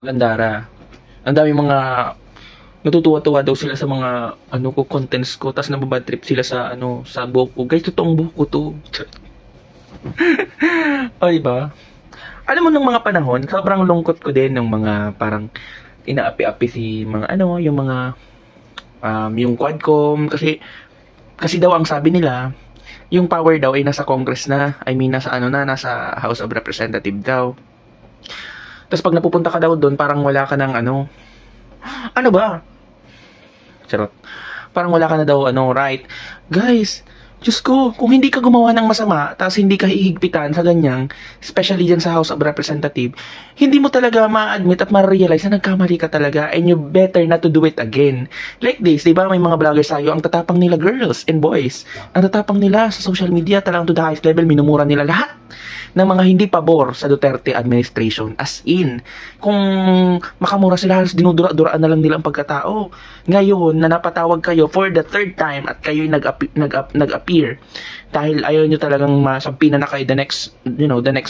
Gandara. Ang dami mga natutuwa-tuwa daw sila sa mga ano ko contents ko tapos nababad trip sila sa ano sa buhok ko. Guys, totoong buhok ko to. O diba? Alam mo nung mga panahon, sobrang lungkot ko din ng mga parang inaapi-api si mga ano, yung mga yung Quadcom kasi daw ang sabi nila, yung power daw ay nasa Congress na, I mean nasa ano na, nasa House of Representative daw. Tapos pag napupunta ka daw doon, parang wala ka ng ano ba? Charot. Parang wala ka na daw right. Guys, Diyos ko, kung hindi ka gumawa ng masama, tapos hindi ka hihigpitan sa ganyang, especially dyan sa House of Representative, hindi mo talaga ma-admit at ma-realize na nagkamali ka talaga and you better not to do it again. Like this, di ba may mga vloggers tayo, ang tatapang nila girls and boys. Ang tatapang nila sa social media, talagang to the highest level, minumura nila lahat ng mga hindi pabor sa Duterte administration. As in, kung makamura sila, dinudura-duraan na lang nila ang pagkatao. Ngayon, na napatawag kayo for the third time at kayo'y nag-appear dahil ayaw nyo talagang masampinan na kayo the next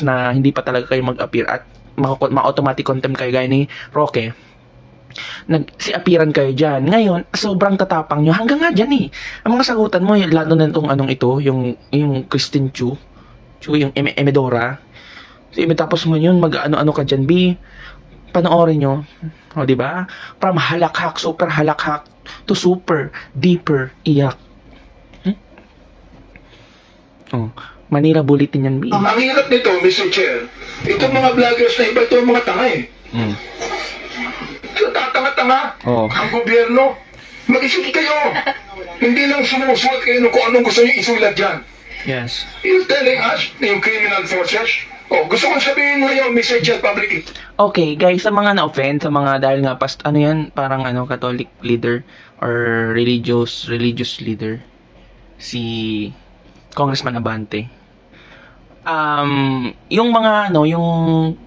na hindi pa talaga kayo mag-appear at ma-automatic contempt kayo gaya ni Roque, si-appearan kayo dyan. Ngayon, sobrang tatapang nyo. Hanggang nga dyan ang mga sagutan mo, lalo na itong yung Christine Chu, yung Emedora. Tapos ngayon, mag-ano-ano ka dyan, B. Panoorin nyo. O, diba? From halakhak, super halakhak, to super, deeper, iyak. Oh, Manila Bulletin yan, B. Ang hirap nito, Mr. Chair, itong mga vloggers na iba, ito ang mga tanga Tatanga-tanga. Ang gobyerno. Mag-isip kayo. Hindi lang sumusulat kayo kung anong gusto nyo isulat dyan. Yes. You're telling us na yung criminal forces? Gusto kong sabihin mo yung message at public. Okay, guys, sa mga na-offend, sa mga dahil nga parang Catholic leader or religious leader, si Congressman Abante. Yung yung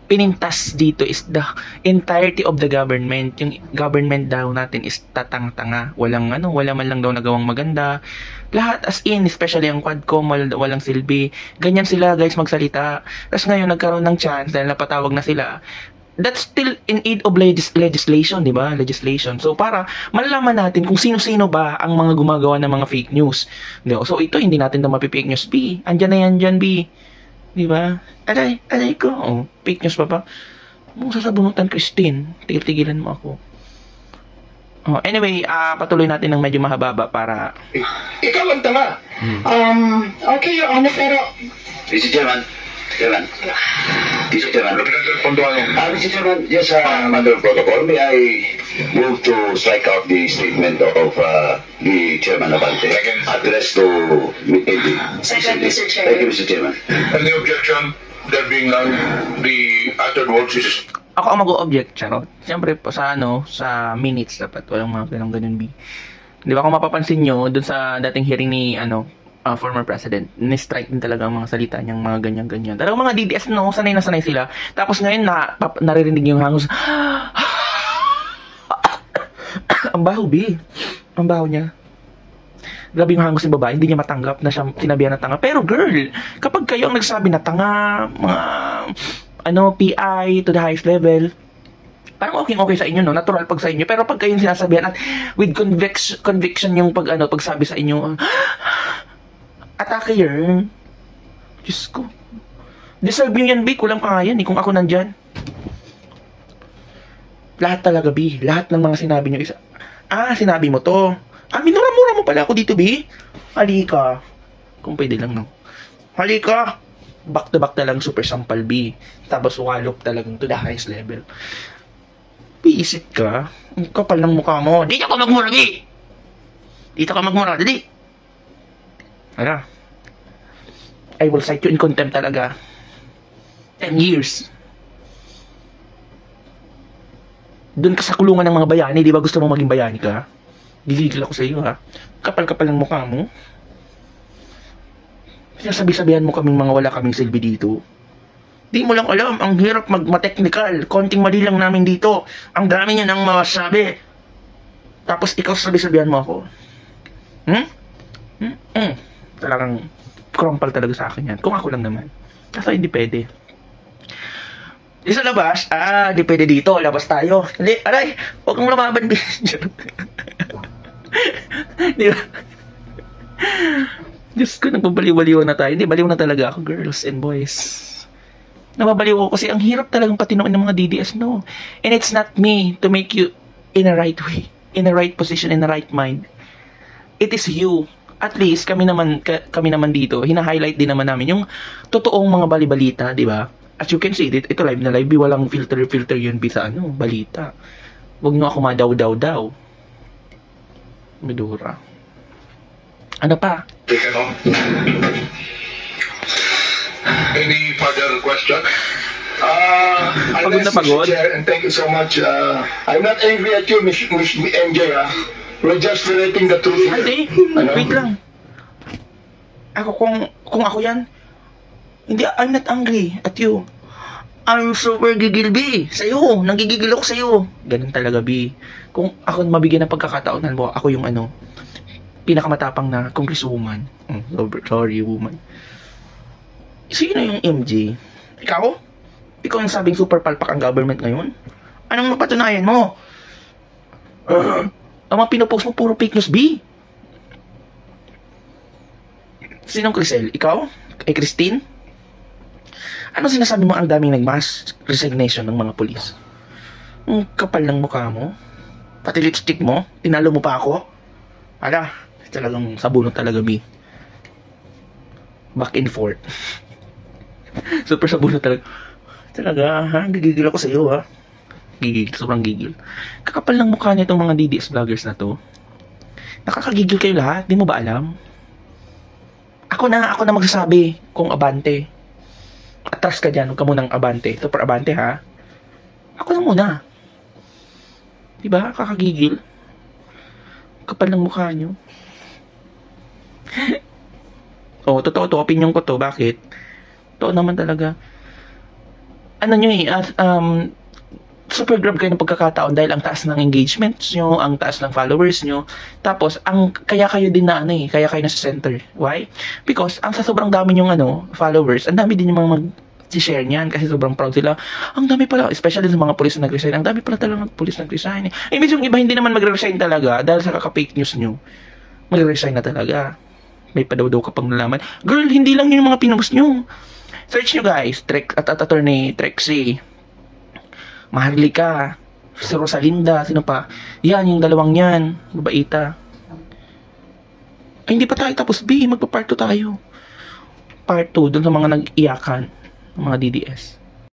pinintas dito is the entirety of the government. Yung government daw natin is tatang-tanga. Wala man lang daw nagawang maganda. Lahat as in, especially ang Quadcom, walang silbi. Ganyan sila guys magsalita. Tapos ngayon nagkaroon ng chance dahil napatawag na sila. That's still in aid of legislation, di ba? Legislation. So, para malalaman natin kung sino-sino ba ang mga gumagawa ng mga fake news. So, ito, hindi natin ito mapi-fake news, B. Andyan na yan dyan, B. Di ba? Aray ko. Fake news pa ba? Mong sasabunutan, Christine. Tigil-tigilan mo ako. Anyway, patuloy natin ng medyo mahaba para... Ikaw ang tanga. Okay, Your Honor, pero... Mr. Chairman. Mr. Chairman. Mr. Chairman, just under protocol, may I move to strike out the statement of the Chairman Abante addressed to Second, Mr. Chairman. Thank you, Mr. Chairman. Any objection? There being none, the uttered words is... Ako ang mag-o-object, charot. Siyempre po sa minutes dapat. Walang mga ganun, B. Di ba kung mapapansin nyo, dun sa dating hearing ni, former president, ni-strike din talaga ang mga salita niyang mga ganyan-ganyan. Talagang mga DDS, sanay na sanay sila. Tapos ngayon, naririnig yung hangos. Ang baho, B. Ang baho niya. Grabe yung hangos ng babae, hindi niya matanggap na siya sinabihan na tanga. Pero girl, kapag kayo ang nagsabi na tanga, mga, PI to the highest level, parang okay sa inyo, natural pag sa inyo. Pero pag kayong sinasabihan at with conviction yung pagsabi sa inyo, atake yun. Diyos ko. Deserve nyo yan, B. Kulang pa nga yan, kung ako nandyan. Lahat talaga, B. Lahat ng mga sinabi nyo isa. Sinabi mo to. Minura-mura mo pala ako dito, B. Halika. Kung pwede lang, no. Halika. Back to back talagang super sampal, B. Tapos wallop talagang to the highest level. Piisit ka. Ang kapal ng mukha mo. Dito ka magmura, B. Dito ka magmura. Dali. Ano? I will cite you in contempt talaga. 10 years. Doon ka sa kulungan ng mga bayani. Di ba gusto mo maging bayani ka? Gigigil ako sa iyo, ha? Kapal-kapal ng mukha mo. Sinasabi-sabihan mo kaming mga wala kaming silbi dito. Di mo lang alam, ang hirap ma-technical. Konting mali lang namin dito. Ang dami niya nang masabi. Tapos ikaw sabi-sabihan mo ako. Talagang crumpal talaga sa akin yan. Kung ako lang naman. Kasi hindi pwede. Di sa labas, di pwede dito, labas tayo. Hindi, aray, huwag kang lumaban. Di ba? Diyos ko, nagbabaliw-baliw na tayo. Hindi, baliw na talaga ako, girls and boys. Nababaliw ako kasi ang hirap talagang patinuin ng mga DDS, no? And it's not me to make you in a right way, in a right position, in a right mind. It is you. At least, kami naman dito, hina-highlight din naman namin yung totoong mga balibalita, di ba? As you can see, ito live na live, walang filter yun bisa balita. Huwag nyo ako madaw-daw-daw. Medura. Ano pa? Taken off. Any further question? Pagod na pagod? Chair, and thank you so much. I'm not angry at you, Miss MJ. We're just relating the truth here. Hindi, wait lang. Ako, kung ako yan, hindi, I'm not angry at you. I'm super gigil, B. Sa'yo, nanggigigil ako sa'yo. Ganun talaga, B. Kung ako mabigyan ng pagkakataon, ako yung pinakamatapang na congresswoman. Sorry, woman. Sino yung MJ? Ikaw? Ikaw yung sabing super palpak ang government ngayon? Anong napatunayan mo? Ang mga pinopost mo, puro fake news, B. Sinong Crisel? Ikaw? Kay Christine? Ano sinasabi mo ang daming nag-mass resignation ng mga pulis? Ang kapal ng mukha mo? Pati lipstick mo? Tinalo mo pa ako? Ala, talagang sabunot talaga, B. Back and forth. Super sabunot talaga. Talaga, ha? Gigigil ako sa'yo, ha? Gigil, sobrang gigil. Kakapal ng mukha nitong mga DDS vloggers na to. Nakakagigil kayo lahat, di mo ba alam? Ako na magsasabi kung abante. Atras ka dyan, huwag ka munang abante. Super abante, ha? Ako na muna. Diba? Kakagigil. Kapal ng mukha nyo. Totoo to. Opinion ko to. Bakit? Totoo naman talaga. Ano nyo super grab kayo ng pagkakataon dahil ang taas ng engagements nyo, ang taas ng followers nyo. Tapos, kaya kayo din na kaya kayo nasa center. Why? Because, sa sobrang dami yung followers, ang dami din yung mga mag-share niyan kasi sobrang proud sila. Ang dami pala, especially sa mga police na nag-resign, ang dami pala talaga ng police na nag-resign. Imbis yung iba hindi naman magre-resign talaga dahil sa kaka-fake news nyo. Magre-resign na talaga. May padaw-daw ka pang nalaman. Girl, hindi lang yun yung mga pinost nyo. Search nyo guys, attorney Trexie, Maharlika, si Rosalinda, sino pa? Yan, yung dalawang yan, babaita. Ay, hindi pa tayo tapos, B, magpa-part 2 tayo. Part 2, dun sa mga nag-iyakan, mga DDS.